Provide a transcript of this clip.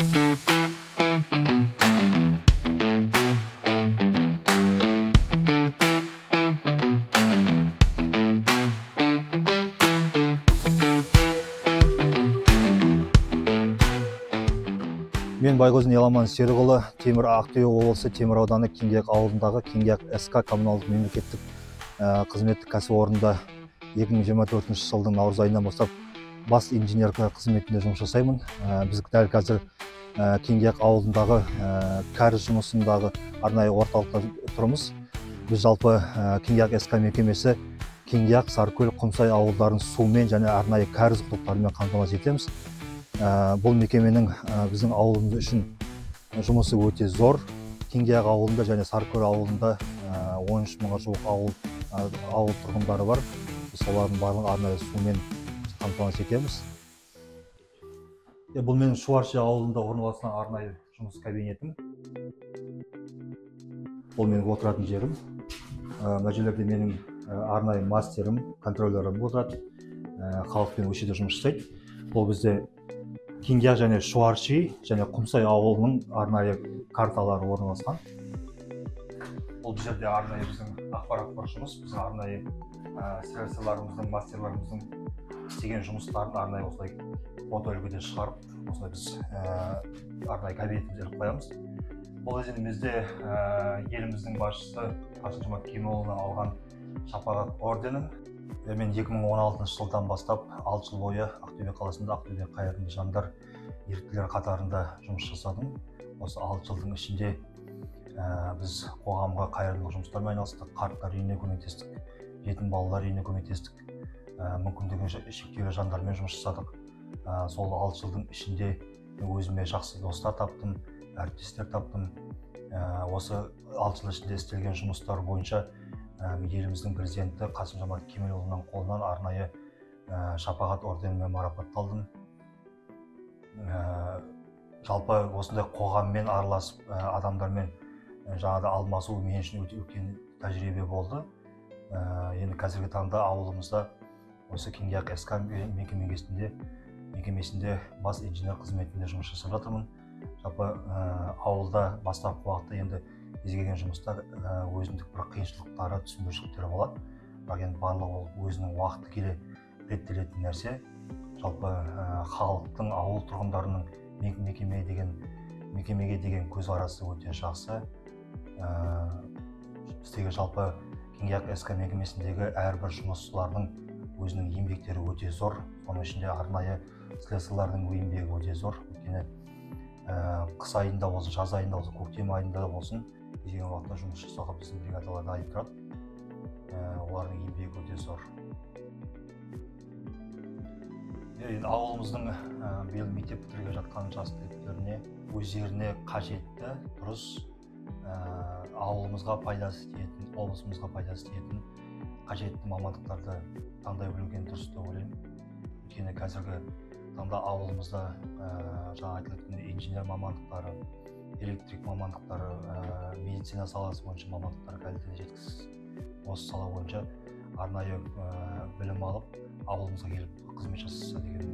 Мен Байгозин Еламан Серікұлы, Темір Ақтөбе облысы Темір ауданы Кеңгияқ ауылындағы Кеңгияқ СК коммуналдық мемлекеттік қызметтік кәсіпорнында 2024 жылдың наурыз айынан бастап бас инженер қызметінде жұмыс жасаймын. Біз дәл қазір Кеңгияқ ауылындағы кәріз жұмысындағы арнайы орталықта тұрмыз. Біз жалпы Кеңгияқ СК мекемесі Кеңгияқ, Сарыкөл, Құмсай ауылдарын сумен және арнайы кәріз құдықтарымен қамтамасыз етеміз. Бұл мекеменің біздің ауылымыз үшін жұмысы өте зор. Кеңгияқ ауылында және Сарыкөл ауылында 13 мыңға жуық ауыл тұрғындары бар. Біз солардың барлығын арнайы сумен қамтамасыз етеміз. Бұл менің Шуаршы ауылында орналасқан арнайы жұмыс кабинетім. Бұл менің отыратын жерім. Мына жерлерде менің арнайы мастерім, контролерім отырады. Халықпен осы жерде жұмыс жасайды. Бұл бізде Кеңгияқ және Шуаршы және Құмсай ауылының арнайы карталары орналасқан. Бұл жерде арнайы біздің ақпарат бар жұмыс. Біздің арнайы сервисаларымыздың, мастерларымыздың істеген жұмыстарын арнайы осылай фото үлгіде шығарып, осылай біз арнайы кабинетімізде іліп қоямыз. Бұл өзімізде еліміздің басшысы Қасым-Жомарт Кемелұлынан алған шапағат ордені. Мен 2016 жылдан бастап 6 жыл бойы Ақтөбе қаласында Ақтөбе қайырымды жандар еріктілер қатарында жұмыс жасадым. Осы 6 жылдың ішінде біз қоғамға қайырымдылық жұмыстармен айналыстық, қарттар үйіне көмектестік, жетім балалар үйіне көмектестік, мүмкіндігі шектеулі жандармен жұмыс жасадық. Сол 6 жылдың ішінде өзіме жақсы достар таптым, әріптестер таптым. Осы 6 жыл ішінде істелген жұмыстар бойынша еліміздің президенті Қасым-Жомарт Кемелұлының қолынан арнайы шапағат орденімен марапатталдым. Жалпы осындай қоғаммен араласып, адамдармен жаңада алмасу мен үшін өте үлкен тәжірибе болды. Енді қазіргі таңда ауылымызда осы Кеңгияқ СК мекемесінде бас инженер қызметінде жұмыс жасап жатырмын. Жалпы ауылда бастапқы уақытта енді кезген жұмыстар өзіндік бір қиыншылықтары, түсінбеушіліктері болады. Бірақ енді барлығы өзінің уақыты келе реттелетін нәрсе. Жалпы халықтың, ауыл тұрғындарының мекемеге деген көзқарасы өте жақсы. Біздегі жалпы Кеңгияқ СК мекемесіндегі әрбір жұмысшылардың өзінің еңбектері өте зор. Соның ішінде арнайы слесарлардың еңбегі өте зор. Өйткені қыс айында болсын, жаз айында болсын, көктем айында болсын, кезген уақытта жұмыс жасауға біздің бригадалар дайын тұрады. Олардың еңбегі өте зор. Ауылымыздың биыл мектеп бітіріп жатқан жас түлектеріне өздеріне қажетті, дұрыс, ауылымызға пайдасы тиетін, облысымызға пайдасы тиетін қажетті мамандықтарды таңдай білген дұрыс деп ойлаймын. Өйткені қазіргі таңда ауылымызда жаңа айтылған инженер мамандықтары, электрик мамандықтары, медицина саласы бойынша мамандықтар әлі жеткісіз. Осы сала бойынша арнайы білім алып, ауылымызға келіп қызмет жасаса деген.